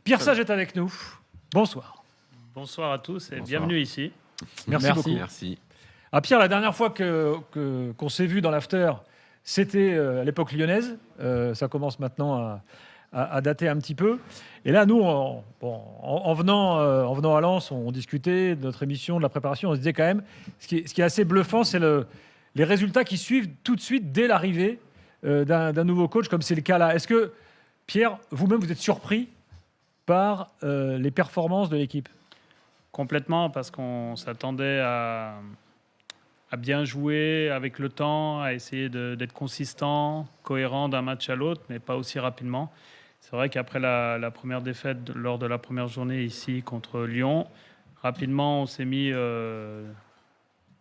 Pierre Sage est avec nous. Bonsoir. Bonsoir à tous et bienvenue ici. Merci beaucoup. Merci. Ah, Pierre, la dernière fois qu'on s'est vu dans l'after, c'était à l'époque lyonnaise. Ça commence maintenant à dater un petit peu. Et là, nous, en venant à Lens, on discutait de notre émission, de la préparation. On se disait quand même, ce qui est assez bluffant, c'est les résultats qui suivent tout de suite dès l'arrivée d'un nouveau coach, comme c'est le cas là. Est-ce que, Pierre, vous-même, vous êtes surpris par les performances de l'équipe? Complètement, parce qu'on s'attendait à bien jouer avec le temps, à essayer d'être consistant, cohérent d'un match à l'autre, mais pas aussi rapidement. C'est vrai qu'après la première défaite lors de la première journée ici contre Lyon, rapidement on s'est mis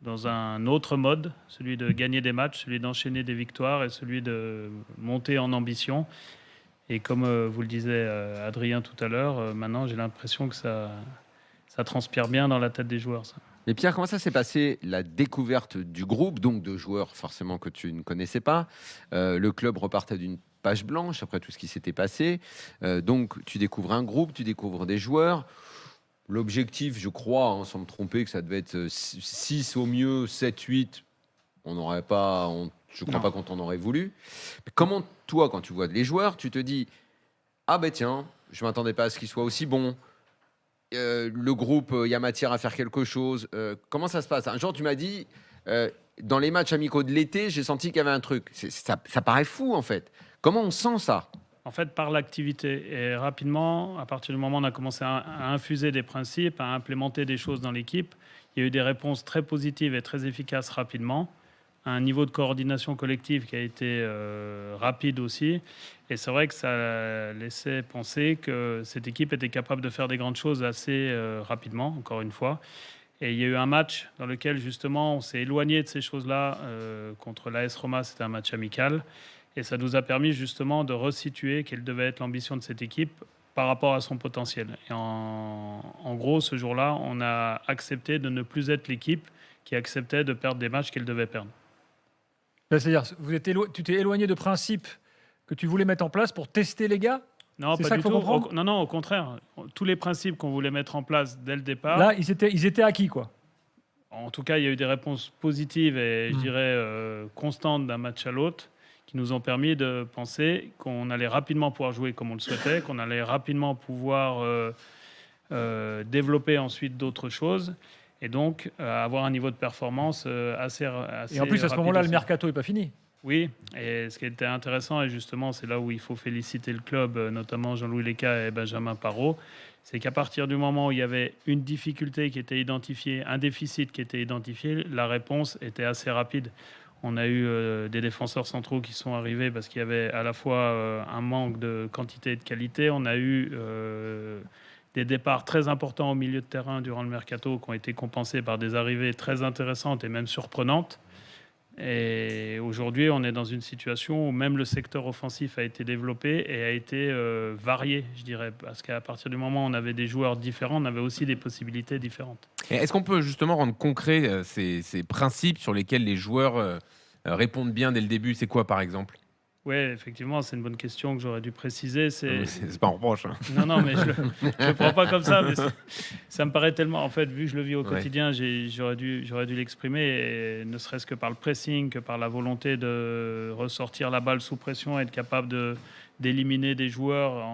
dans un autre mode, celui de gagner des matchs, celui d'enchaîner des victoires et celui de monter en ambition. Et comme vous le disait Adrien tout à l'heure, maintenant j'ai l'impression que ça transpire bien dans la tête des joueurs. Ça. Mais Pierre, comment ça s'est passé, la découverte du groupe, donc de joueurs forcément que tu ne connaissais pas? Le club repartait d'une page blanche après tout ce qui s'était passé. Donc tu découvres un groupe, tu découvres des joueurs. L'objectif, je crois, sans me tromper, que ça devait être 6 au mieux, 7, 8. Je ne crois pas qu'on t'en aurait voulu. Mais comment, toi, quand tu vois les joueurs, tu te dis « Ah ben tiens, je ne m'attendais pas à ce qu'ils soient aussi bons. Le groupe, il y a matière à faire quelque chose. » Comment ça se passe? Un jour, tu m'as dit dans les matchs amicaux de l'été, j'ai senti qu'il y avait un truc. Ça paraît fou, en fait. Comment on sent ça? En fait, par l'activité. Et rapidement, à partir du moment où on a commencé à infuser des principes, à implémenter des choses dans l'équipe, il y a eu des réponses très positives et très efficaces rapidement. Un niveau de coordination collective qui a été rapide aussi. Et c'est vrai que ça laissait penser que cette équipe était capable de faire des grandes choses assez rapidement, encore une fois. Et il y a eu un match dans lequel, justement, on s'est éloigné de ces choses-là. Contre l'AS Roma, c'était un match amical. Et ça nous a permis, justement, de resituer quelle devait être l'ambition de cette équipe par rapport à son potentiel. Et en gros, ce jour-là, on a accepté de ne plus être l'équipe qui acceptait de perdre des matchs qu'elle devait perdre. C'est-à-dire, tu t'es éloigné de principes que tu voulais mettre en place pour tester les gars? Non, pas du tout. Non, au contraire. Tous les principes qu'on voulait mettre en place dès le départ... Là, ils étaient acquis, quoi. En tout cas, il y a eu des réponses positives et, je dirais, constantes d'un match à l'autre qui nous ont permis de penser qu'on allait rapidement pouvoir jouer comme on le souhaitait, qu'on allait rapidement pouvoir développer ensuite d'autres choses et donc avoir un niveau de performance assez et en plus, à ce moment-là, le mercato n'est pas fini. Oui, et ce qui était intéressant, et justement, c'est là où il faut féliciter le club, notamment Jean-Louis Leca et Benjamin Parot, c'est qu'à partir du moment où il y avait une difficulté qui était identifiée, un déficit qui était identifié, la réponse était assez rapide. On a eu des défenseurs centraux qui sont arrivés parce qu'il y avait à la fois un manque de quantité et de qualité. On a eu des départs très importants au milieu de terrain durant le mercato qui ont été compensés par des arrivées très intéressantes et même surprenantes. Et aujourd'hui, on est dans une situation où même le secteur offensif a été développé et a été varié, je dirais. Parce qu'à partir du moment où on avait des joueurs différents, on avait aussi des possibilités différentes. Et est-ce qu'on peut justement rendre concret ces principes sur lesquels les joueurs répondent bien dès le début? C'est quoi, par exemple? Oui, effectivement, c'est une bonne question que j'aurais dû préciser. C'est pas un reproche. Hein. Non, mais je le prends pas comme ça. Mais ça me paraît tellement... En fait, vu que je le vis au quotidien, j'aurais dû l'exprimer, et ne serait-ce que par le pressing, que par la volonté de ressortir la balle sous pression et être capable d'éliminer des joueurs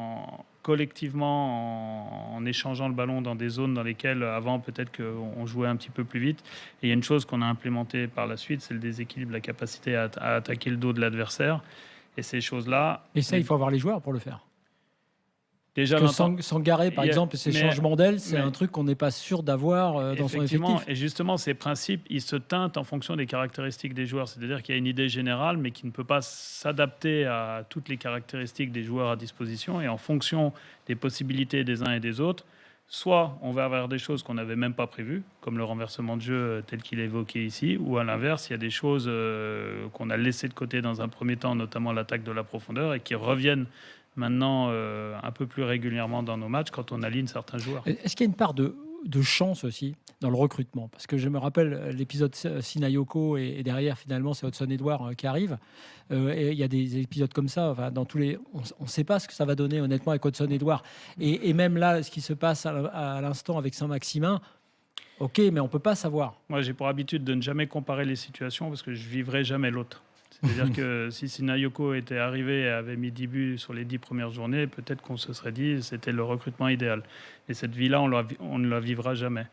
collectivement en échangeant le ballon dans des zones dans lesquelles, avant, peut-être qu'on jouait un petit peu plus vite. Et il y a une chose qu'on a implémentée par la suite, c'est le déséquilibre, la capacité à attaquer le dos de l'adversaire. Et ces choses-là... Et ça, il faut avoir les joueurs pour le faire. Déjà, Sangaré, par exemple, ces changements d'aile, c'est un truc qu'on n'est pas sûr d'avoir dans son effectif. Et justement, ces principes, ils se teintent en fonction des caractéristiques des joueurs. C'est-à-dire qu'il y a une idée générale, mais qui ne peut pas s'adapter à toutes les caractéristiques des joueurs à disposition. Et en fonction des possibilités des uns et des autres, soit on va avoir des choses qu'on n'avait même pas prévues, comme le renversement de jeu tel qu'il est évoqué ici, ou à l'inverse, il y a des choses qu'on a laissées de côté dans un premier temps, notamment l'attaque de la profondeur, et qui reviennent maintenant un peu plus régulièrement dans nos matchs quand on aligne certains joueurs. Est-ce qu'il y a une part de de chance aussi dans le recrutement. Parce que je me rappelle l'épisode Sinayoko et derrière, finalement, c'est Hudson Edouard qui arrive. Et il y a des épisodes comme ça. Enfin, dans tous les, on ne sait pas ce que ça va donner, honnêtement, avec Hudson Edouard. Et même là, ce qui se passe à l'instant avec Saint-Maximin, ok, mais on ne peut pas savoir. Moi, j'ai pour habitude de ne jamais comparer les situations parce que je ne vivrai jamais l'autre. C'est-à-dire que si Sinayoko était arrivé et avait mis 10 buts sur les 10 premières journées, peut-être qu'on se serait dit que c'était le recrutement idéal. Et cette vie-là, on ne la vivra jamais.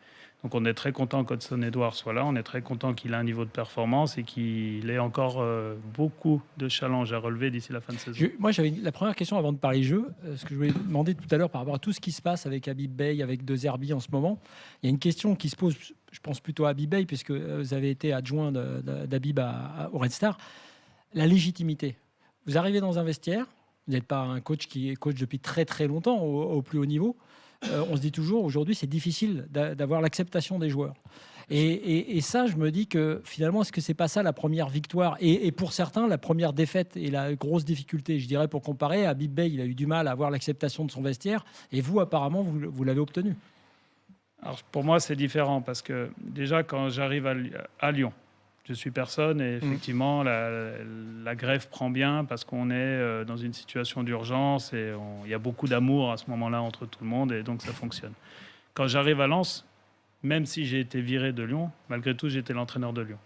Donc on est très content qu'Hudson Edouard soit là, on est très content qu'il ait un niveau de performance et qu'il ait encore beaucoup de challenges à relever d'ici la fin de saison. Moi, j'avais la première question avant de parler jeu, ce que je voulais demander tout à l'heure par rapport à tout ce qui se passe avec Habib Beye, avec De Zerbi en ce moment. Il y a une question qui se pose, je pense plutôt à Habib Beye, puisque vous avez été adjoint d'Habib au Red Star. La légitimité. Vous arrivez dans un vestiaire, vous n'êtes pas un coach qui est coach depuis très très longtemps au plus haut niveau. On se dit toujours, aujourd'hui, c'est difficile d'avoir l'acceptation des joueurs. Et ça, je me dis que finalement, est-ce que c'est pas ça la première victoire et pour certains, la première défaite et la grosse difficulté, je dirais, pour comparer, Habib Beye, il a eu du mal à avoir l'acceptation de son vestiaire et vous, apparemment, vous l'avez obtenu. Alors, pour moi, c'est différent parce que déjà, quand j'arrive à Lyon, je suis personne et effectivement, la grève prend bien parce qu'on est dans une situation d'urgence et il y a beaucoup d'amour à ce moment-là entre tout le monde et donc ça fonctionne. Quand j'arrive à Lens, même si j'ai été viré de Lyon, malgré tout, j'étais l'entraîneur de Lyon.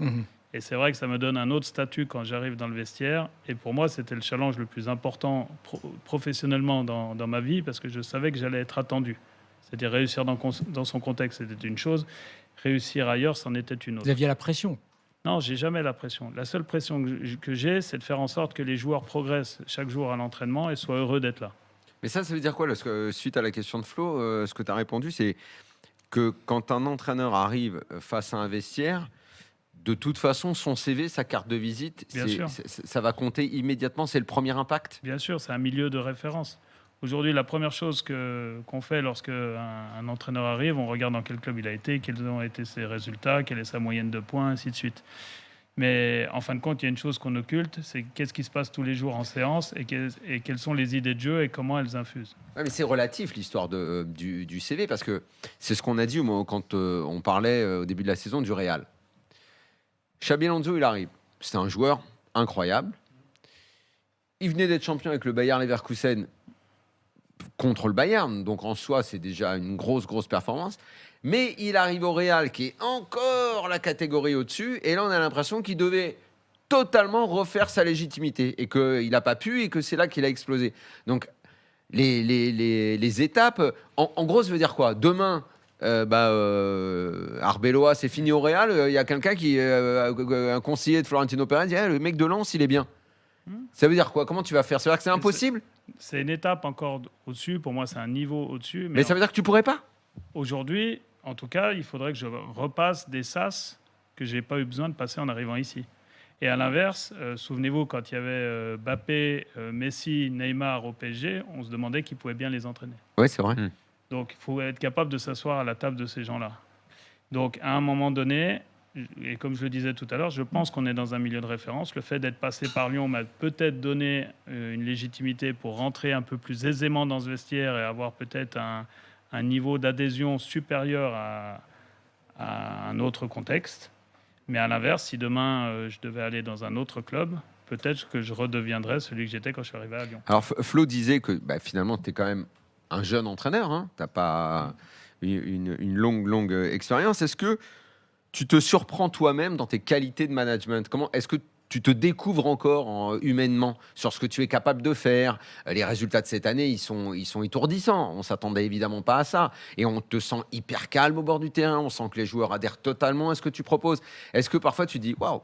Et c'est vrai que ça me donne un autre statut quand j'arrive dans le vestiaire. Et pour moi, c'était le challenge le plus important professionnellement dans ma vie parce que je savais que j'allais être attendu. C'est-à-dire réussir dans son contexte, c'était une chose. Réussir ailleurs, c'en était une autre. Vous aviez la pression? Non, j'ai jamais la pression. La seule pression que j'ai, c'est de faire en sorte que les joueurs progressent chaque jour à l'entraînement et soient heureux d'être là. Mais ça veut dire quoi? Parce que, suite à la question de Flo, ce que tu as répondu, c'est que quand un entraîneur arrive face à un vestiaire, de toute façon, son CV, sa carte de visite, ça va compter immédiatement. C'est le premier impact. Bien sûr, c'est un milieu de référence. Aujourd'hui, la première chose qu'on fait lorsque un entraîneur arrive, on regarde dans quel club il a été, quels ont été ses résultats, quelle est sa moyenne de points, ainsi de suite. Mais en fin de compte, il y a une chose qu'on occulte, c'est qu'est-ce qui se passe tous les jours en séance et quelles sont les idées de jeu et comment elles infusent. Ouais, mais c'est relatif l'histoire du CV parce que c'est ce qu'on a dit quand on parlait au début de la saison du Real. Xabi Alonso, il arrive. C'est un joueur incroyable. Il venait d'être champion avec le Bayer Leverkusen contre le Bayern, donc en soi c'est déjà une grosse performance, mais il arrive au Real qui est encore la catégorie au-dessus et là on a l'impression qu'il devait totalement refaire sa légitimité et qu'il n'a pas pu et que c'est là qu'il a explosé. Donc les étapes, en gros ça veut dire quoi? Demain Arbeloa c'est fini au Real, il y a quelqu'un un conseiller de Florentino Pérez dit le mec de Lens il est bien. Ça veut dire quoi? Comment tu vas faire? Ça veut dire que c'est impossible? C'est une étape encore au-dessus. Pour moi, c'est un niveau au-dessus. Mais ça veut dire que tu pourrais pas? Aujourd'hui, en tout cas, il faudrait que je repasse des sas que je n'ai pas eu besoin de passer en arrivant ici. Et à l'inverse, souvenez-vous, quand il y avait Mbappé, Messi, Neymar au PSG, on se demandait qui pouvait bien les entraîner. Oui, c'est vrai. Donc, il faut être capable de s'asseoir à la table de ces gens-là. Donc, à un moment donné, et comme je le disais tout à l'heure, je pense qu'on est dans un milieu de référence. Le fait d'être passé par Lyon m'a peut-être donné une légitimité pour rentrer un peu plus aisément dans ce vestiaire et avoir peut-être un niveau d'adhésion supérieur à un autre contexte. Mais à l'inverse, si demain je devais aller dans un autre club, peut-être que je redeviendrais celui que j'étais quand je suis arrivé à Lyon. Alors Flo disait que finalement, tu es quand même un jeune entraîneur. Hein, tu n'as pas une longue expérience. Est-ce que tu te surprends toi-même dans tes qualités de management? Est-ce que tu te découvres encore humainement sur ce que tu es capable de faire? Les résultats de cette année, ils sont étourdissants. On ne s'attendait évidemment pas à ça. Et on te sent hyper calme au bord du terrain. On sent que les joueurs adhèrent totalement à ce que tu proposes. Est-ce que parfois tu dis « Waouh,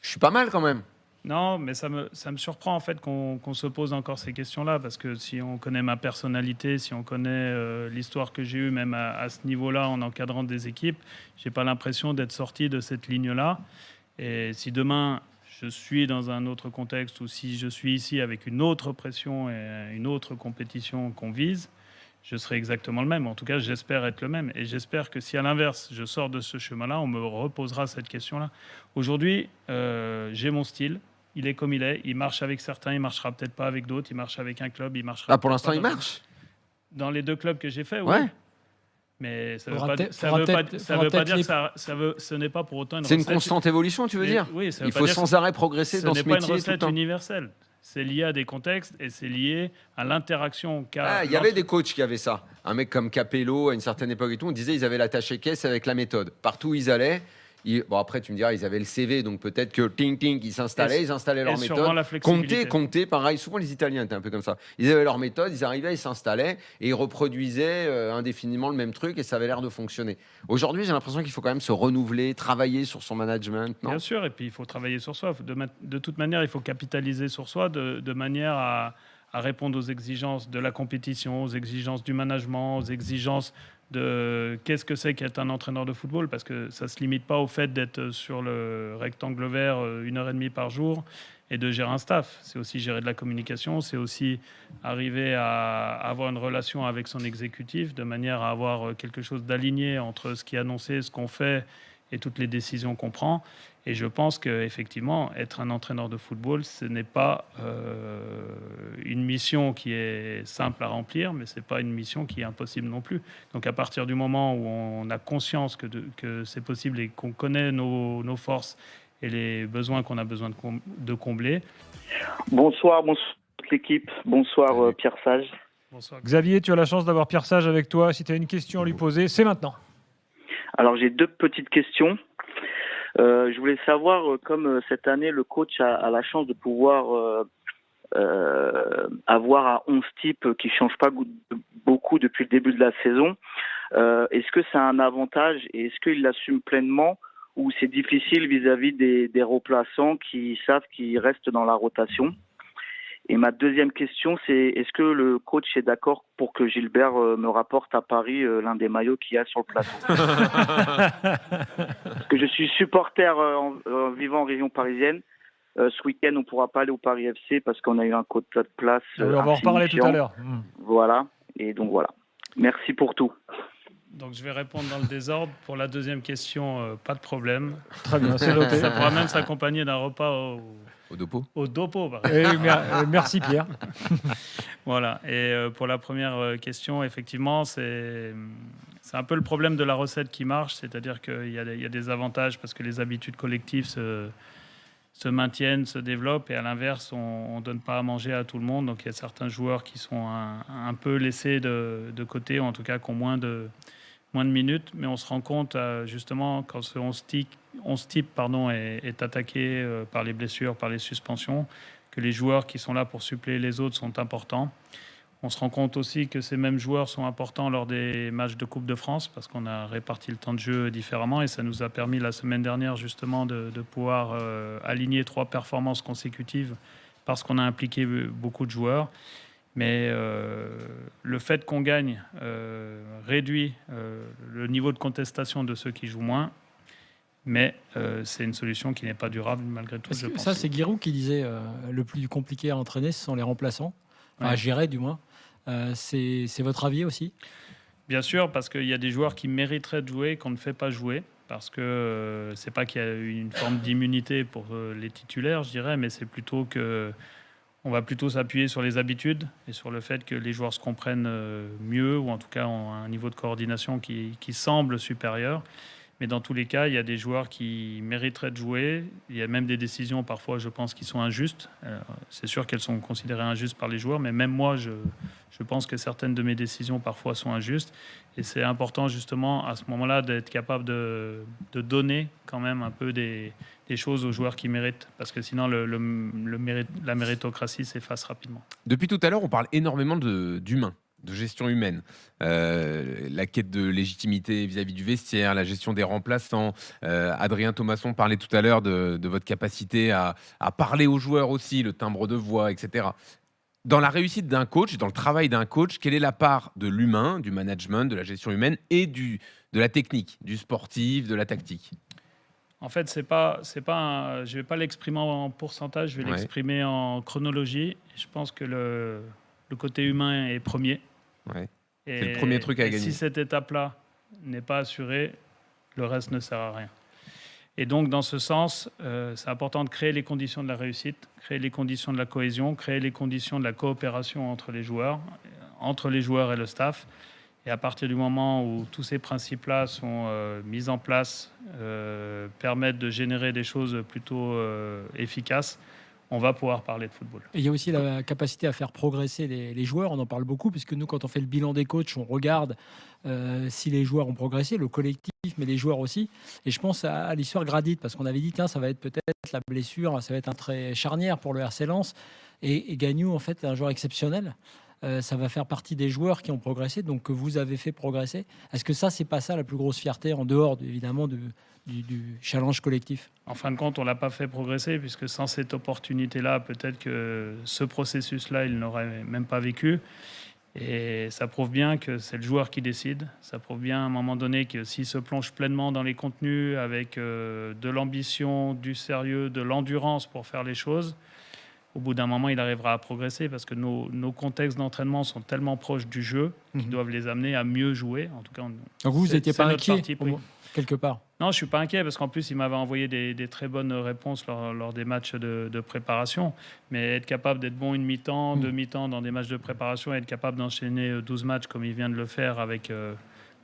je suis pas mal quand même ». Non, mais ça me surprend en fait qu'on se pose encore ces questions-là, parce que si on connaît ma personnalité, si on connaît l'histoire que j'ai eue même à ce niveau-là en encadrant des équipes, j'ai pas l'impression d'être sorti de cette ligne-là. Et si demain je suis dans un autre contexte ou si je suis ici avec une autre pression et une autre compétition qu'on vise, je serai exactement le même. En tout cas, j'espère être le même. Et j'espère que si, à l'inverse, je sors de ce chemin-là, on me reposera cette question-là. Aujourd'hui, j'ai mon style. Il est comme il est. Il marche avec certains, il marchera peut-être pas avec d'autres. Il marche avec un club, il marchera. Pour l'instant, il marche. Dans les deux clubs que j'ai faits, oui. Ouais. Mais ça ne Faudra veut pas dire que ce n'est pas pour autant une C'est une recette. constante évolution, tu veux dire? Oui, ça veut Il pas faut dire sans arrêt progresser dans ce n'est pas une métier tout le recette temps. universelle. C'est lié à des contextes et c'est lié à l'interaction qu'a. Il y avait des coachs qui avaient ça. Un mec comme Capello, à une certaine époque et tout, on disait ils avaient l'attaché caisse avec la méthode. Partout où ils allaient, bon après tu me diras, ils avaient le CV, donc peut-être que ils s'installaient, ils installaient leur méthode. La flexibilité. Compter, pareil. Souvent les Italiens étaient un peu comme ça. Ils avaient leur méthode, ils arrivaient, ils s'installaient et ils reproduisaient indéfiniment le même truc et ça avait l'air de fonctionner. Aujourd'hui, j'ai l'impression qu'il faut quand même se renouveler, travailler sur son management. Non ? Bien sûr, et puis il faut travailler sur soi. De toute manière, il faut capitaliser sur soi de manière à répondre aux exigences de la compétition, aux exigences du management, aux exigences de qu'est-ce que c'est qu'être un entraîneur de football, parce que ça ne se limite pas au fait d'être sur le rectangle vert 1h30 par jour et de gérer un staff. C'est aussi gérer de la communication, c'est aussi arriver à avoir une relation avec son exécutif de manière à avoir quelque chose d'aligné entre ce qui est annoncé, ce qu'on fait et toutes les décisions qu'on prend. Et je pense qu'effectivement, être un entraîneur de football, ce n'est pas une mission qui est simple à remplir, mais ce n'est pas une mission qui est impossible non plus. Donc à partir du moment où on a conscience que c'est possible et qu'on connaît nos forces et les besoins qu'on a besoin de combler. Bonsoir toute l'équipe. Bonsoir Pierre Sage. Bonsoir. Xavier, tu as la chance d'avoir Pierre Sage avec toi. Si tu as une question à lui poser, c'est maintenant. Alors j'ai 2 petites questions. Je voulais savoir, comme cette année le coach a la chance de pouvoir avoir un 11 type qui ne change pas beaucoup depuis le début de la saison, est-ce que c'est un avantage et est-ce qu'il l'assume pleinement ou c'est difficile vis-à-vis des remplaçants qui savent qu'ils restent dans la rotation? Et ma deuxième question, c'est est-ce que le coach est d'accord pour que Gilbert me rapporte à Paris l'un des maillots qu'il y a sur le plateau? Parce que je suis supporter en vivant en région parisienne. Ce week-end, on ne pourra pas aller au Paris FC parce qu'on a eu un quota de place. Oui, on va en reparler tout à l'heure. Voilà. Et donc voilà. Merci pour tout. Donc je vais répondre dans le désordre. Pour la deuxième question, pas de problème. Très bien, c'est noté. Ça pourra même s'accompagner d'un repas Au Dopo. au Dopo. Merci Pierre. Voilà. Et pour la première question, effectivement, c'est un peu le problème de la recette qui marche. C'est-à-dire qu'il y a des avantages parce que les habitudes collectives se maintiennent, se développent. Et à l'inverse, on ne donne pas à manger à tout le monde. Donc il y a certains joueurs qui sont un peu laissés de côté, ou en tout cas qui ont moins de minutes. Mais on se rend compte, justement, quand ce 11 type est attaqué par les blessures, par les suspensions, que les joueurs qui sont là pour suppléer les autres sont importants. On se rend compte aussi que ces mêmes joueurs sont importants lors des matchs de Coupe de France parce qu'on a réparti le temps de jeu différemment et ça nous a permis la semaine dernière justement de pouvoir aligner 3 performances consécutives parce qu'on a impliqué beaucoup de joueurs. Mais le fait qu'on gagne réduit le niveau de contestation de ceux qui jouent moins. Mais c'est une solution qui n'est pas durable malgré tout. Je pense. Ça, c'est Giroud qui disait le plus compliqué à entraîner, ce sont les remplaçants. À gérer du moins. C'est votre avis aussi? Bien sûr, parce qu'il y a des joueurs qui mériteraient de jouer qu'on ne fait pas jouer. Parce que c'est pas qu'il y a une forme d'immunité pour les titulaires, je dirais, mais c'est plutôt que on va plutôt s'appuyer sur les habitudes et sur le fait que les joueurs se comprennent mieux ou en tout cas ont un niveau de coordination qui semble supérieur. Mais dans tous les cas, il y a des joueurs qui mériteraient de jouer. Il y a même des décisions, parfois, je pense, qui sont injustes. C'est sûr qu'elles sont considérées injustes par les joueurs, mais même moi, je pense que certaines de mes décisions, parfois, sont injustes. Et c'est important, justement, à ce moment-là, d'être capable de donner quand même un peu des choses aux joueurs qui méritent. Parce que sinon, la méritocratie s'efface rapidement. Depuis tout à l'heure, on parle énormément d'humain, de gestion humaine, la quête de légitimité vis-à-vis du vestiaire, la gestion des remplaçants. Adrien Thomasson parlait tout à l'heure de votre capacité à parler aux joueurs aussi, le timbre de voix, etc. Dans la réussite d'un coach, dans le travail d'un coach, quelle est la part de l'humain, du management, de la gestion humaine et de la technique, du sportif, de la tactique? En fait, je ne vais pas l'exprimer en pourcentage, je vais l'exprimer en chronologie. Je pense que le côté humain est premier. Ouais. C'est le premier truc à gagner. Si cette étape-là n'est pas assurée, le reste ne sert à rien. Et donc, dans ce sens, c'est important de créer les conditions de la réussite, créer les conditions de la cohésion, créer les conditions de la coopération entre les joueurs et le staff. Et à partir du moment où tous ces principes-là sont mis en place, permettent de générer des choses plutôt efficaces, on va pouvoir parler de football. Et il y a aussi la capacité à faire progresser les joueurs. On en parle beaucoup, puisque nous, quand on fait le bilan des coachs, on regarde si les joueurs ont progressé, le collectif, mais les joueurs aussi. Et je pense à l'histoire Gradit, parce qu'on avait dit, tiens, ça va être peut-être la blessure, ça va être un trait charnière pour le RC Lens. Et Gagnou, en fait, est un joueur exceptionnel. Ça va faire partie des joueurs qui ont progressé, donc que vous avez fait progresser. Est-ce que ça, c'est pas ça la plus grosse fierté, en dehors, évidemment, du challenge collectif? En fin de compte, on ne l'a pas fait progresser, puisque sans cette opportunité-là, peut-être que ce processus-là, il n'aurait même pas vécu. Et ça prouve bien que c'est le joueur qui décide. Ça prouve bien à un moment donné que s'il se plonge pleinement dans les contenus, avec de l'ambition, du sérieux, de l'endurance pour faire les choses, au bout d'un moment, il arrivera à progresser, parce que nos contextes d'entraînement sont tellement proches du jeu qu'ils doivent les amener à mieux jouer. En tout cas, donc vous n'étiez pas inquiet, quelque part? Non, je ne suis pas inquiet, parce qu'en plus, il m'avait envoyé des très bonnes réponses lors des matchs de préparation. Mais être capable d'être bon une mi-temps, deux mi-temps dans des matchs de préparation, et être capable d'enchaîner 12 matchs comme il vient de le faire avec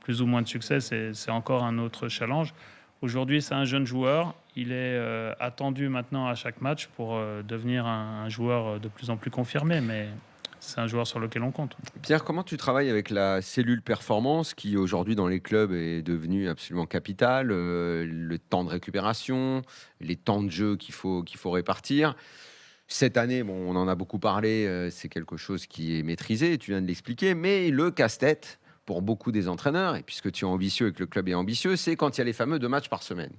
plus ou moins de succès, c'est encore un autre challenge. Aujourd'hui, c'est un jeune joueur. Il est attendu maintenant à chaque match pour devenir un joueur de plus en plus confirmé. Mais c'est un joueur sur lequel on compte. Pierre, comment tu travailles avec la cellule performance qui aujourd'hui dans les clubs est devenue absolument capitale, le temps de récupération, les temps de jeu qu'il faut répartir. Cette année, bon, on en a beaucoup parlé, c'est quelque chose qui est maîtrisé, tu viens de l'expliquer, mais le casse-tête pour beaucoup des entraîneurs, et puisque tu es ambitieux et que le club est ambitieux, c'est quand il y a les fameux 2 matchs par semaine.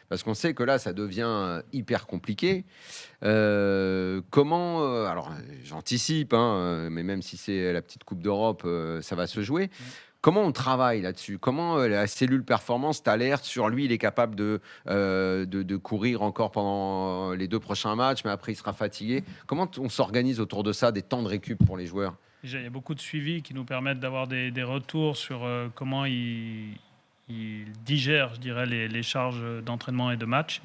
Parce qu'on sait que là, ça devient hyper compliqué. Comment alors, j'anticipe, mais même si c'est la petite Coupe d'Europe, ça va se jouer. Comment on travaille là-dessus? Comment la cellule performance t'alerte sur lui, il est capable de courir encore pendant les 2 prochains matchs, mais après il sera fatigué. Comment on s'organise autour de ça, des temps de récup pour les joueurs? Déjà, il y a beaucoup de suivis qui nous permettent d'avoir des retours sur comment ils digèrent, je dirais, les charges d'entraînement et de match.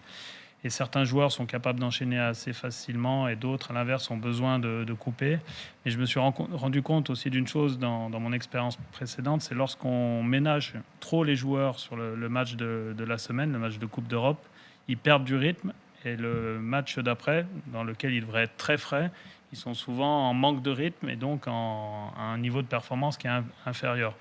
Et certains joueurs sont capables d'enchaîner assez facilement, et d'autres, à l'inverse, ont besoin de couper. Mais je me suis rendu compte aussi d'une chose dans mon expérience précédente, c'est lorsqu'on ménage trop les joueurs sur le match de la semaine, le match de Coupe d'Europe, ils perdent du rythme. Et le match d'après, dans lequel ils devraient être très frais, ils sont souvent en manque de rythme et donc à un niveau de performance qui est inférieur.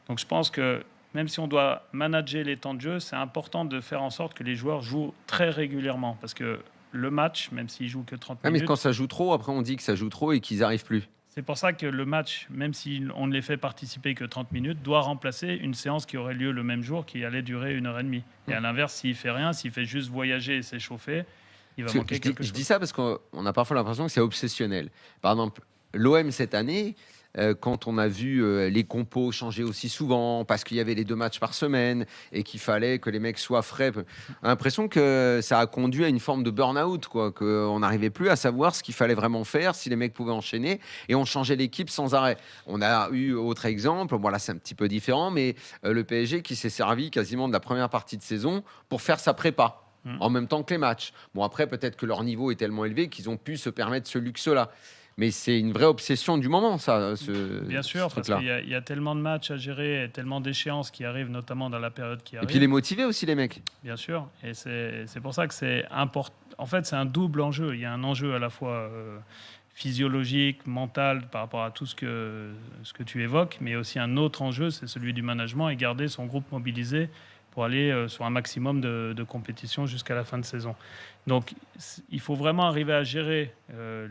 Donc je pense que même si on doit manager les temps de jeu, c'est important de faire en sorte que les joueurs jouent très régulièrement. Parce que le match, même s'ils jouent que 30 minutes... Mais quand ça joue trop, après on dit que ça joue trop et qu'ils n'arrivent plus. C'est pour ça que le match, même si on ne les fait participer que 30 minutes, doit remplacer une séance qui aurait lieu le même jour, qui allait durer 1h30. Et à l'inverse, s'il ne fait rien, s'il fait juste voyager et s'échauffer, il va manquer quelque chose. Je dis ça parce qu'on a parfois l'impression que c'est obsessionnel. Par exemple, l'OM cette année, quand on a vu les compos changer aussi souvent, parce qu'il y avait les 2 matchs par semaine et qu'il fallait que les mecs soient frais, on a l'impression que ça a conduit à une forme de burn-out, quoi, qu'on n'arrivait plus à savoir ce qu'il fallait vraiment faire, si les mecs pouvaient enchaîner, et on changeait l'équipe sans arrêt. On a eu autre exemple, voilà, c'est un petit peu différent, mais le PSG qui s'est servi quasiment de la première partie de saison pour faire sa prépa en même temps que les matchs. Bon, après, peut-être que leur niveau est tellement élevé qu'ils ont pu se permettre ce luxe-là. Mais c'est une vraie obsession du moment, ça. Bien sûr, parce qu'il y a tellement de matchs à gérer et tellement d'échéances qui arrivent, notamment dans la période qui arrive. Et puis les motiver aussi, les mecs. Bien sûr. Et c'est pour ça que c'est important. En fait, c'est un double enjeu. Il y a un enjeu à la fois physiologique, mental, par rapport à tout ce que tu évoques, mais aussi un autre enjeu, c'est celui du management et garder son groupe mobilisé pour aller sur un maximum de compétition jusqu'à la fin de saison. Donc, il faut vraiment arriver à gérer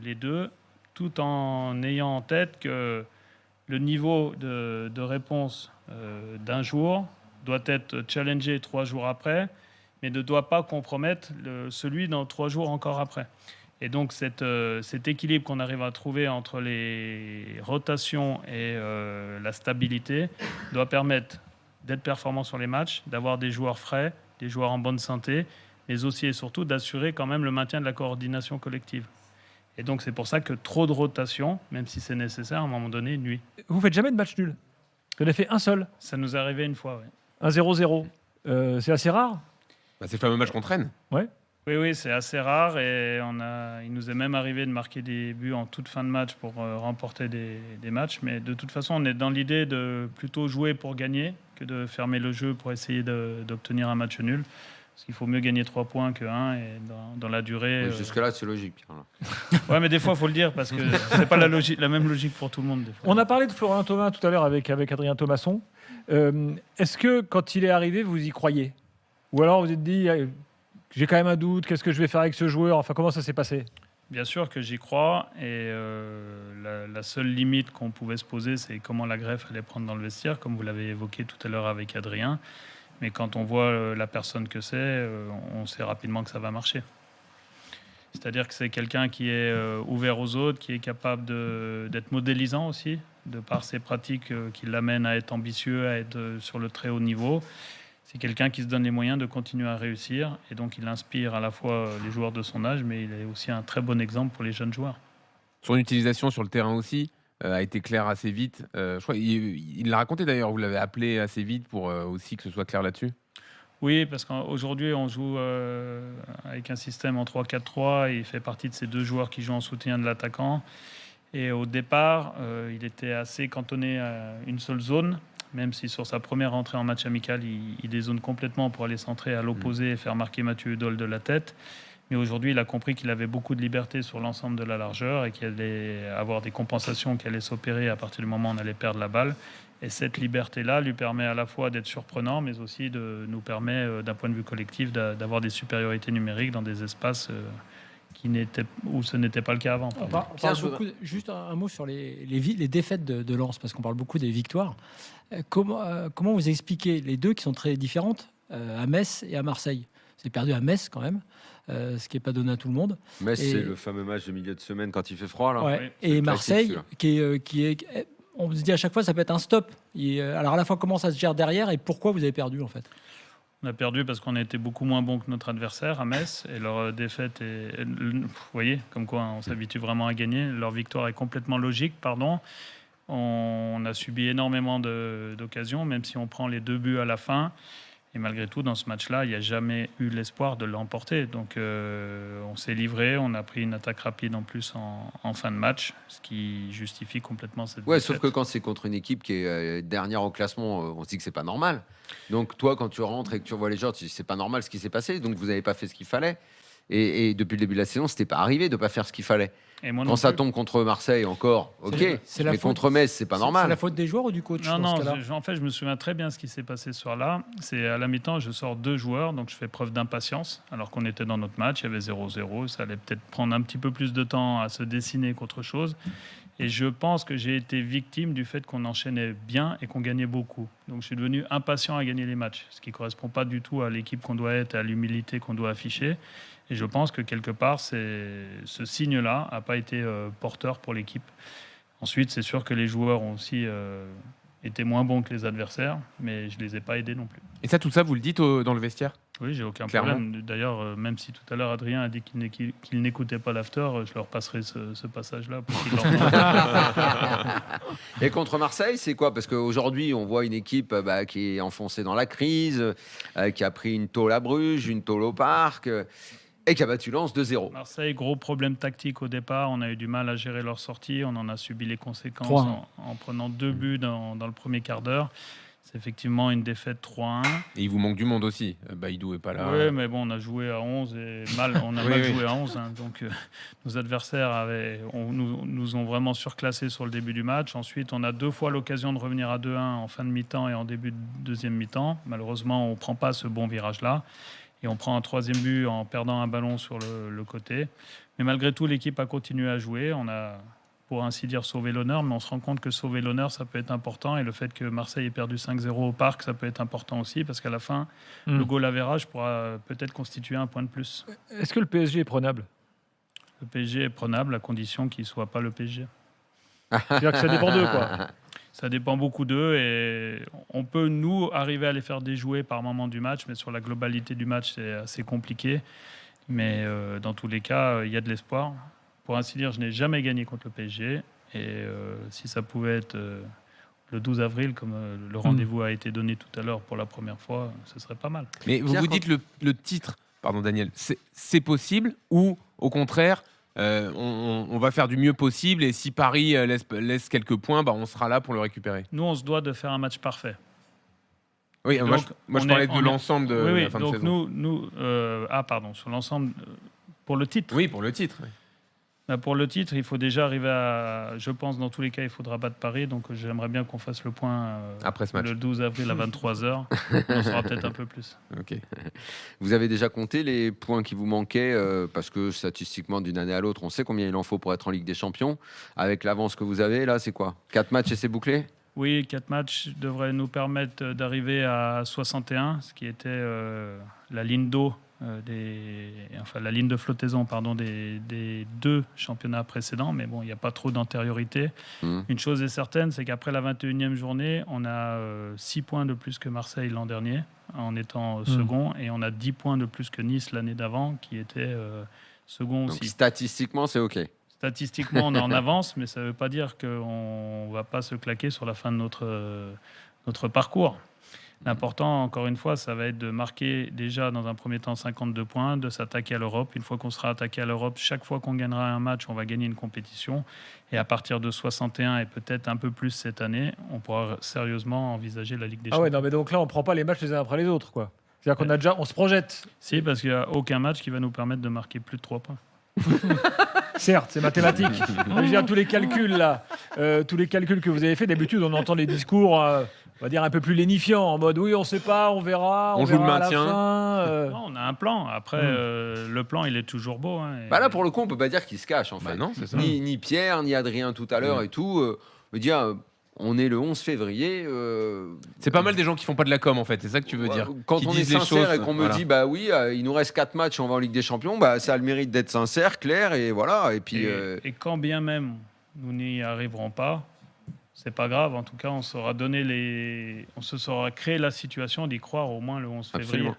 les deux, tout en ayant en tête que le niveau de réponse d'un jour doit être challengé 3 jours après, mais ne doit pas compromettre celui dans 3 jours encore après. Et donc cet équilibre qu'on arrive à trouver entre les rotations et la stabilité doit permettre d'être performant sur les matchs, d'avoir des joueurs frais, des joueurs en bonne santé, mais aussi et surtout d'assurer quand même le maintien de la coordination collective. Et donc c'est pour ça que trop de rotation, même si c'est nécessaire, à un moment donné, nuit. Vous faites jamais de match nul? Vous en avez fait un seul? Ça nous est arrivé une fois, oui. Un 0-0. C'est assez rare? C'est le fameux match qu'on traîne. Ouais. Oui, c'est assez rare et il nous est même arrivé de marquer des buts en toute fin de match pour remporter des matchs. Mais de toute façon, on est dans l'idée de plutôt jouer pour gagner que de fermer le jeu pour essayer d'obtenir un match nul. Parce qu'il faut mieux gagner 3 points que 1 et dans la durée. Jusque-là, c'est logique. Voilà. Ouais, mais des fois, il faut le dire parce que c'est pas la même logique pour tout le monde. Des fois. On a parlé de Florent Thauvin tout à l'heure avec Adrien Thomasson. Est-ce que quand il est arrivé, vous y croyez? Ou alors vous êtes dit, j'ai quand même un doute, qu'est-ce que je vais faire avec ce joueur? Enfin, comment ça s'est passé? Bien sûr que j'y crois et la seule limite qu'on pouvait se poser, c'est comment la greffe allait prendre dans le vestiaire, comme vous l'avez évoqué tout à l'heure avec Adrien. Mais quand on voit la personne que c'est, on sait rapidement que ça va marcher. C'est-à-dire que c'est quelqu'un qui est ouvert aux autres, qui est capable d'être modélisant aussi, de par ses pratiques qui l'amènent à être ambitieux, à être sur le très haut niveau. C'est quelqu'un qui se donne les moyens de continuer à réussir. Et donc, il inspire à la fois les joueurs de son âge, mais il est aussi un très bon exemple pour les jeunes joueurs. Son utilisation sur le terrain aussi a été claire assez vite. Je crois il l'a raconté d'ailleurs, vous l'avez appelé assez vite pour aussi que ce soit clair là-dessus. Oui, parce qu'aujourd'hui, on joue avec un système en 3-4-3. Et il fait partie de ces 2 joueurs qui jouent en soutien de l'attaquant. Et au départ, il était assez cantonné à une seule zone, même si sur sa première entrée en match amical, il dézone complètement pour aller centrer à l'opposé et faire marquer Mathieu Udol de la tête. Mais aujourd'hui, il a compris qu'il avait beaucoup de liberté sur l'ensemble de la largeur et qu'il allait avoir des compensations qui allaient s'opérer à partir du moment où on allait perdre la balle. Et cette liberté-là lui permet à la fois d'être surprenant, mais aussi nous permet, d'un point de vue collectif, d'avoir des supériorités numériques dans des espaces où ce n'était pas le cas avant. On parle beaucoup, juste un mot sur les défaites de Lens, parce qu'on parle beaucoup des victoires. Comment vous expliquez les deux qui sont très différentes, à Metz et à Marseille? C'est perdu à Metz quand même, ce qui n'est pas donné à tout le monde. Metz, c'est le fameux match de milieu de semaine quand il fait froid. Là. Ouais. Et Marseille, qui est, on se dit à chaque fois, ça peut être un stop. Alors à la fois, comment ça se gère derrière et pourquoi vous avez perdu en fait? On a perdu parce qu'on a été beaucoup moins bon que notre adversaire à Metz et leur défaite vous voyez, comme quoi on s'habitue vraiment à gagner. Leur victoire est complètement logique, pardon. On a subi énormément d'occasions, même si on prend les 2 buts à la fin. Et malgré tout, dans ce match-là, il n'y a jamais eu l'espoir de l'emporter. Donc, on s'est livré. On a pris une attaque rapide en plus en fin de match, ce qui justifie complètement cette défaite. Sauf que quand c'est contre une équipe qui est dernière au classement, on se dit que c'est pas normal. Donc, toi, quand tu rentres et que tu revois les gens, tu dis c'est pas normal ce qui s'est passé. Donc, vous n'avez pas fait ce qu'il fallait. Et depuis le début de la saison, c'était pas arrivé de pas faire ce qu'il fallait. Quand ça tombe contre Marseille, encore, ok. Mais contre Metz, c'est pas normal. C'est la faute des joueurs ou du coach? Non, en fait, je me souviens très bien ce qui s'est passé ce soir-là. C'est à la mi-temps, je sors 2 joueurs, donc je fais preuve d'impatience. Alors qu'on était dans notre match, il y avait 0-0. Ça allait peut-être prendre un petit peu plus de temps à se dessiner qu'autre chose. Et je pense que j'ai été victime du fait qu'on enchaînait bien et qu'on gagnait beaucoup. Donc je suis devenu impatient à gagner les matchs, ce qui ne correspond pas du tout à l'équipe qu'on doit être et à l'humilité qu'on doit afficher. Et je pense que quelque part, ce signe-là n'a pas été porteur pour l'équipe. Ensuite, c'est sûr que les joueurs ont aussi été moins bons que les adversaires, mais je ne les ai pas aidés non plus. Et ça, tout ça, vous le dites dans le vestiaire? Oui, j'ai aucun Clairement. problème. D'ailleurs, même si tout à l'heure Adrien a dit qu'il n'écoutait pas l'after, je leur passerai ce passage-là pour qu'ils l'entendent. Et contre Marseille, c'est quoi? Parce qu'aujourd'hui, on voit une équipe qui est enfoncée dans la crise, qui a pris une tôle à Bruges, une tôle au Parc, et qui a battu Lens 2-0. Marseille, gros problème tactique au départ. On a eu du mal à gérer leur sortie. On en a subi les conséquences 3-1. en prenant 2 buts dans le premier quart d'heure. C'est effectivement une défaite 3-1. Et il vous manque du monde aussi. Baïdou est pas là. Oui, mais bon, on a joué à 11 et on a mal joué à 11. Donc, nos adversaires nous ont vraiment surclassés sur le début du match. Ensuite, on a 2 fois l'occasion de revenir à 2-1 en fin de mi-temps et en début de deuxième mi-temps. Malheureusement, on ne prend pas ce bon virage-là. Et on prend un 3e but en perdant un ballon sur le côté. Mais malgré tout, l'équipe a continué à jouer. On a, pour ainsi dire, sauvé l'honneur. Mais on se rend compte que sauver l'honneur, ça peut être important. Et le fait que Marseille ait perdu 5-0 au Parc, ça peut être important aussi. Parce qu'à la fin, le goal average pourra peut-être constituer un point de plus. Est-ce que le PSG est prenable? Le PSG est prenable à condition qu'il ne soit pas le PSG. C'est-à-dire que ça dépend d'eux, quoi. Ça dépend beaucoup d'eux et on peut, nous, arriver à les faire déjouer par moment du match, mais sur la globalité du match, c'est assez compliqué. Mais dans tous les cas, il y a de l'espoir. Pour ainsi dire, je n'ai jamais gagné contre le PSG et si ça pouvait être le 12 avril, comme le rendez-vous a été donné tout à l'heure pour la première fois, ce serait pas mal. Mais vous dites le titre pardon Daniel, c'est possible ou au contraire on va faire du mieux possible et si Paris laisse quelques points, bah, on sera là pour le récupérer. Nous, on se doit de faire un match parfait. Oui, Donc, moi je parlais de l'ensemble de la fin de saison. Sur l'ensemble, pour le titre. Oui, pour le titre. Oui. Pour le titre, il faut déjà arriver à... Je pense, dans tous les cas, il faudra battre Paris. Donc, j'aimerais bien qu'on fasse le point après ce match. Le 12 avril à 23h. On saura peut-être un peu plus. Okay. Vous avez déjà compté les points qui vous manquaient parce que statistiquement, d'une année à l'autre, on sait combien il en faut pour être en Ligue des Champions. Avec l'avance que vous avez, là, c'est quoi ? 4 matchs et c'est bouclé ? Oui, 4 matchs devraient nous permettre d'arriver à 61, ce qui était la ligne d'eau. La ligne de flottaison des 2 championnats précédents, mais bon, il n'y a pas trop d'antériorité. Une chose est certaine, c'est qu'après la 21e journée, on a 6 points de plus que Marseille l'an dernier, en étant second, et on a 10 points de plus que Nice l'année d'avant, qui était second aussi. Donc statistiquement, c'est OK. Statistiquement, on est en avance, mais ça ne veut pas dire qu'on ne va pas se claquer sur la fin de notre parcours. L'important, encore une fois, ça va être de marquer déjà dans un premier temps 52 points, de s'attaquer à l'Europe. Une fois qu'on sera attaqué à l'Europe, chaque fois qu'on gagnera un match, on va gagner une compétition. Et à partir de 61 et peut-être un peu plus cette année, on pourra sérieusement envisager la Ligue des Champions. Ah ouais, non, mais donc là, on ne prend pas les matchs les uns après les autres, quoi. C'est-à-dire qu'on se projette. Si, parce qu'il n'y a aucun match qui va nous permettre de marquer plus de 3 points. Certes, c'est mathématique. Je veux dire, tous les calculs que vous avez fait, d'habitude, on entend les discours, on va dire un peu plus lénifiants, en mode oui, on ne sait pas, on verra, on joue verra le maintien. À la fin. Non, on a un plan. Après, le plan, il est toujours beau. Là, pour le coup, on peut pas dire qu'il se cache, en fait. Non, c'est ça. Ni Pierre, ni Adrien tout à l'heure et tout. On veut dire, on est le 11 février. C'est pas mal des gens qui font pas de la com, en fait. C'est ça que tu veux dire. Quand qui on est disent les sincère choses, et qu'on me dit, bah oui, il nous reste 4 matchs, on va en Ligue des Champions, bah ça a le mérite d'être sincère, clair, et voilà. Et puis. Et quand bien même nous n'y arriverons pas, c'est pas grave. En tout cas, on se sera créé la situation d'y croire au moins le 11 février.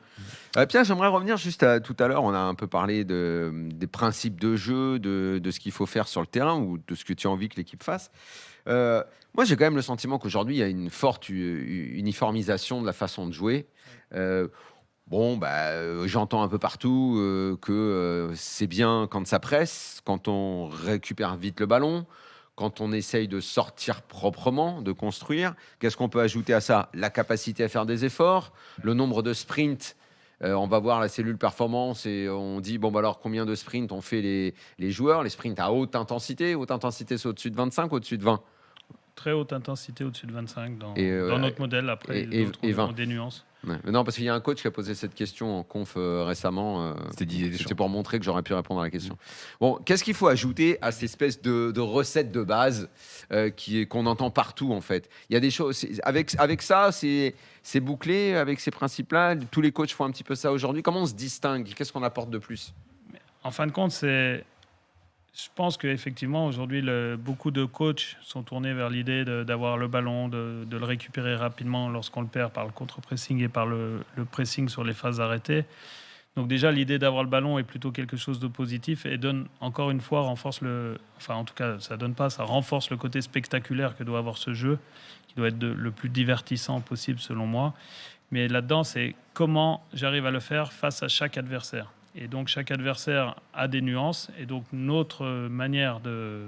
Pierre, j'aimerais revenir juste à tout à l'heure. On a un peu parlé des principes de jeu, de ce qu'il faut faire sur le terrain ou de ce que tu as envie que l'équipe fasse. Moi, j'ai quand même le sentiment qu'aujourd'hui, il y a une forte uniformisation de la façon de jouer. J'entends un peu partout que c'est bien quand ça presse, quand on récupère vite le ballon, quand on essaye de sortir proprement, de construire. Qu'est-ce qu'on peut ajouter à ça ? La capacité à faire des efforts, le nombre de sprints. On va voir la cellule performance et on dit, alors combien de sprints ont fait les joueurs ? Les sprints à haute intensité. Haute intensité, c'est au-dessus de 25, au-dessus de 20 ? Très haute intensité, au-dessus de 25 dans notre modèle. Après, d'autres ont des nuances. Ouais. Non, parce qu'il y a un coach qui a posé cette question en conf récemment. C'était pour montrer que j'aurais pu répondre à la question. Bon, qu'est-ce qu'il faut ajouter à cette espèce de recette de base qu'on entend partout, en fait ? Il y a des choses... Avec ça, c'est bouclé, avec ces principes-là. Tous les coachs font un petit peu ça aujourd'hui. Comment on se distingue ? Qu'est-ce qu'on apporte de plus ? En fin de compte, je pense qu'effectivement, aujourd'hui, beaucoup de coachs sont tournés vers l'idée d'avoir le ballon, de le récupérer rapidement lorsqu'on le perd par le contre-pressing et par le pressing sur les phases arrêtées. Donc déjà, l'idée d'avoir le ballon est plutôt quelque chose de positif et donne, encore une fois, renforce ça renforce le côté spectaculaire que doit avoir ce jeu, qui doit être le plus divertissant possible, selon moi. Mais là-dedans, c'est comment j'arrive à le faire face à chaque adversaire. Et donc, chaque adversaire a des nuances. Et donc, notre manière de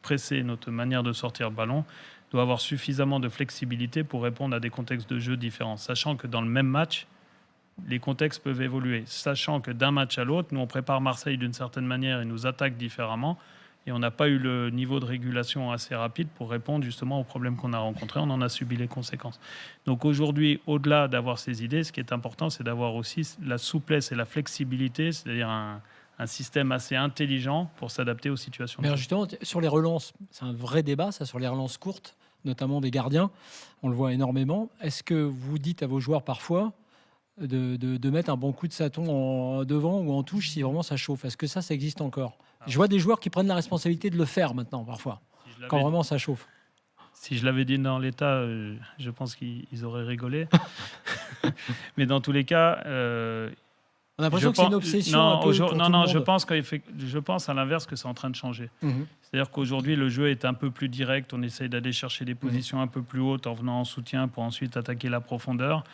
presser, notre manière de sortir le ballon doit avoir suffisamment de flexibilité pour répondre à des contextes de jeu différents. Sachant que dans le même match, les contextes peuvent évoluer. Sachant que d'un match à l'autre, nous, on prépare Marseille d'une certaine manière et nous attaque différemment. Et on n'a pas eu le niveau de régulation assez rapide pour répondre justement aux problèmes qu'on a rencontrés. On en a subi les conséquences. Donc aujourd'hui, au-delà d'avoir ces idées, ce qui est important, c'est d'avoir aussi la souplesse et la flexibilité, c'est-à-dire un système assez intelligent pour s'adapter aux situations. Mais alors justement, sur les relances, c'est un vrai débat, ça, sur les relances courtes, notamment des gardiens. On le voit énormément. Est-ce que vous dites à vos joueurs parfois de mettre un bon coup de sâton devant ou en touche si vraiment ça chauffe ? Est-ce que ça existe encore ? Je vois des joueurs qui prennent la responsabilité de le faire maintenant, parfois, quand vraiment ça chauffe. Si je l'avais dit dans l'état, je pense qu'ils auraient rigolé. Mais dans tous les cas, On a l'impression que c'est une obsession un peu pour tout le monde. Je pense à l'inverse que c'est en train de changer. Mhm. C'est-à-dire qu'aujourd'hui, le jeu est un peu plus direct. On essaye d'aller chercher des positions un peu plus hautes en venant en soutien pour ensuite attaquer la profondeur.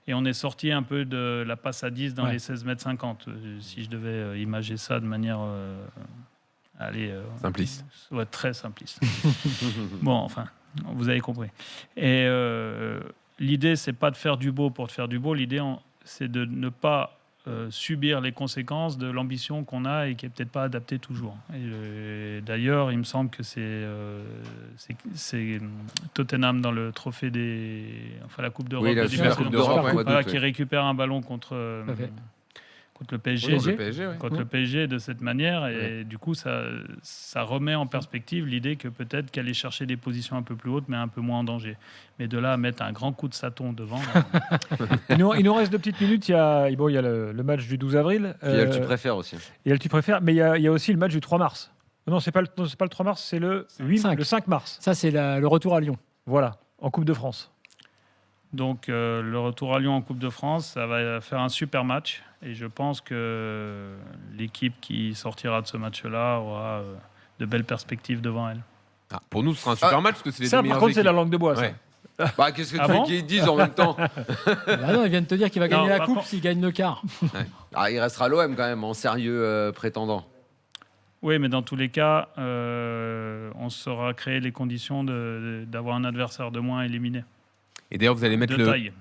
Et on est sorti un peu de la passe à 10 dans les 16 mètres 50. Si je devais imager ça de manière... simpliste. Ouais, très simpliste. Bon, enfin, vous avez compris. Et l'idée, c'est pas de faire du beau pour faire du beau. L'idée, c'est de ne pas subir les conséquences de l'ambition qu'on a et qui est peut-être pas adaptée toujours. Et d'ailleurs, il me semble que c'est Tottenham dans le trophée la Coupe d'Europe, Oui, la Super Coupe d'Europe, qui récupère un ballon contre le PSG, contre le PSG de cette manière, et du coup ça remet en perspective l'idée que peut-être qu'aller chercher des positions un peu plus hautes mais un peu moins en danger. Mais de là à mettre un grand coup de saton devant... Il nous reste 2 petites minutes. Il y a le match du 12 avril. Puis il y a le tu préfères aussi. Il y a le tu préfères, mais il y a aussi le match du 3 mars. Non, c'est pas le 3 mars, c'est le 5 mars. Ça, c'est le retour à Lyon. Voilà, en Coupe de France. Donc le retour à Lyon en Coupe de France, ça va faire un super match. Et je pense que l'équipe qui sortira de ce match-là aura de belles perspectives devant elle. Ah, pour nous, ce sera un super match parce que c'est les ça, deux meilleures par contre, c'est équipes. la langue de bois. Ouais. Bah, qu'est-ce que tu veux qu'ils disent en même temps? Non, ils viennent te dire qu'il va gagner la coupe s'il gagne le quart. Il restera l'OM quand même en sérieux prétendant. Oui, mais dans tous les cas, on saura créer les conditions d'avoir un adversaire de moins éliminé. Et d'ailleurs, vous allez mettre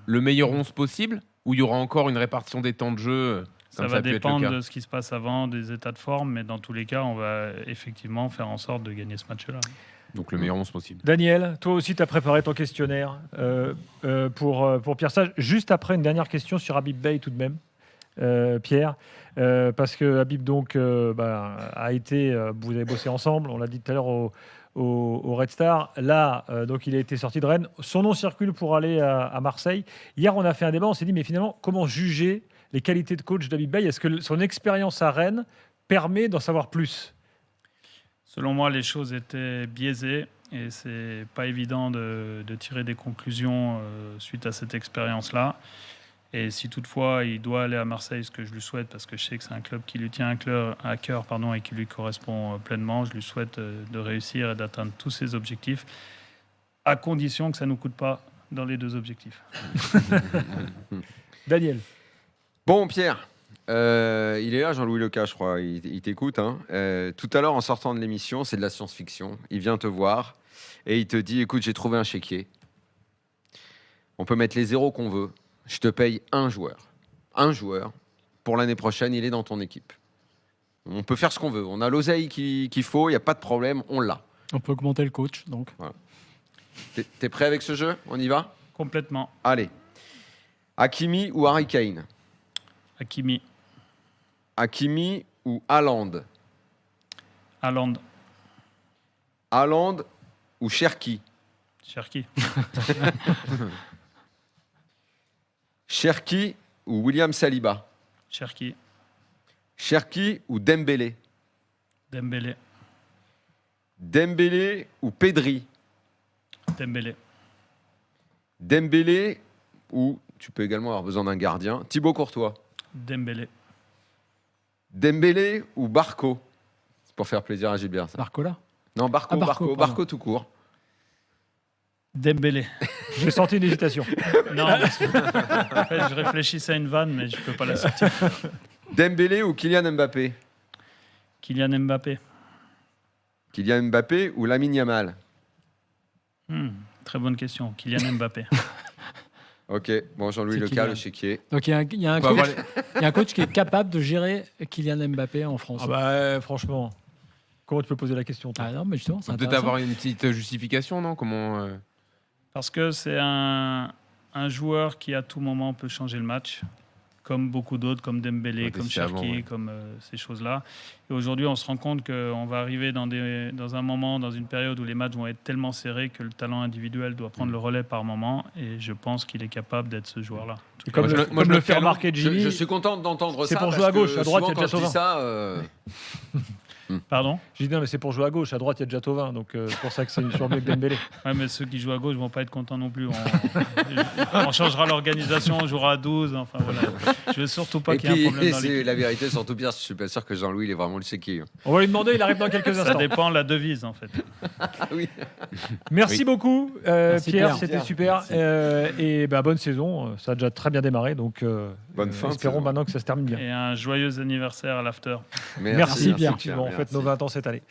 le meilleur 11 possible ou il y aura encore une répartition des temps de jeu? Ça va dépendre de ce qui se passe avant, des états de forme, mais dans tous les cas, on va effectivement faire en sorte de gagner ce match-là. Donc le meilleur 11 possible. Daniel, toi aussi, tu as préparé ton questionnaire pour Pierre Sage. Juste après, une dernière question sur Habib Beye tout de même, Pierre. Parce que Habib donc, a été... vous avez bossé ensemble, on l'a dit tout à l'heure au Red Star. Là, donc, il a été sorti de Rennes. Son nom circule pour aller à Marseille. Hier, on a fait un débat, on s'est dit, mais finalement, comment juger les qualités de coach d'Habib Beye? Est-ce que son expérience à Rennes permet d'en savoir plus? Selon moi, les choses étaient biaisées et c'est pas évident de tirer des conclusions suite à cette expérience-là. Et si toutefois il doit aller à Marseille, ce que je lui souhaite, parce que je sais que c'est un club qui lui tient à cœur et qui lui correspond pleinement, je lui souhaite de réussir et d'atteindre tous ses objectifs, à condition que ça ne nous coûte pas dans les 2 objectifs. Daniel. Bon, Pierre, il est là, Jean-Louis Leca, je crois. Il t'écoute. Hein. Tout à l'heure, en sortant de l'émission, c'est de la science-fiction. Il vient te voir et il te dit, écoute, j'ai trouvé un chéquier. On peut mettre les zéros qu'on veut. Je te paye un joueur. Un joueur. Pour l'année prochaine, il est dans ton équipe. On peut faire ce qu'on veut. On a l'oseille qu'il faut, il n'y a pas de problème, on l'a. On peut augmenter le coach, donc. Voilà. T'es prêt avec ce jeu? On y va? Complètement. Allez. Hakimi ou Harry Kane? Hakimi. Hakimi ou Haaland? Haaland. Haaland ou Cherki? Cherki. Cherki ou William Saliba? Cherki. Cherki ou Dembélé? Dembélé. Dembélé ou Pedri? Dembélé. Dembélé ou, tu peux également avoir besoin d'un gardien, Thibaut Courtois? Dembélé. Dembélé ou Barco? C'est pour faire plaisir à Gilbert, ça. Barcola? Non, Barco tout court. Dembélé. J'ai senti une hésitation. Non, parce que, en fait, je réfléchissais à une vanne, mais je ne peux pas la sortir. Dembélé ou Kylian Mbappé? Kylian Mbappé. Kylian Mbappé ou Lamine Yamal? Très bonne question. Kylian Mbappé. Ok, bon, Jean-Louis Leca, le chéquier. Donc il y a un coach qui est capable de gérer Kylian Mbappé en France. Ah bah, franchement, comment tu peux poser la question, toi? Ah non, mais justement, c'est Peut-être avoir une petite justification, non? Comment Parce que c'est un joueur qui à tout moment peut changer le match, comme beaucoup d'autres, comme Dembélé, comme Cherki, comme ces choses-là. Et aujourd'hui, on se rend compte qu'on va arriver dans un moment, dans une période où les matchs vont être tellement serrés que le talent individuel doit prendre le relais par moment. Et je pense qu'il est capable d'être ce joueur-là. Comme je le fais remarquer Jimmy. Je suis content d'entendre ça. C'est pour jouer à gauche, à droite, il y a quand je dis déjà ça. Pardon? J'ai dit non, mais c'est pour jouer à gauche. À droite, il y a déjà Thauvin. Donc, c'est pour ça que c'est sur mieux que Dembélé. Ouais, mais ceux qui jouent à gauche vont pas être contents non plus. On changera l'organisation, on jouera à 12. Enfin, voilà. Je veux surtout pas Et qu'il y ait puis, un problème dans c'est l'équipe. la vérité, surtout Pierre, je suis pas sûr que Jean-Louis il est vraiment le chéquier. On va lui demander, il arrive dans quelques Ça instants. dépend de la devise, en fait. Ah oui. Merci Oui. beaucoup, Merci, Pierre. Pierre. C'était super. Et bonne saison. Ça a déjà très bien démarré. Donc, Bonne fin de espérons saison. maintenant que ça se termine bien. Et un joyeux anniversaire à l'after. Merci, Pierre. Pierre, On fête nos 20 ans cette année.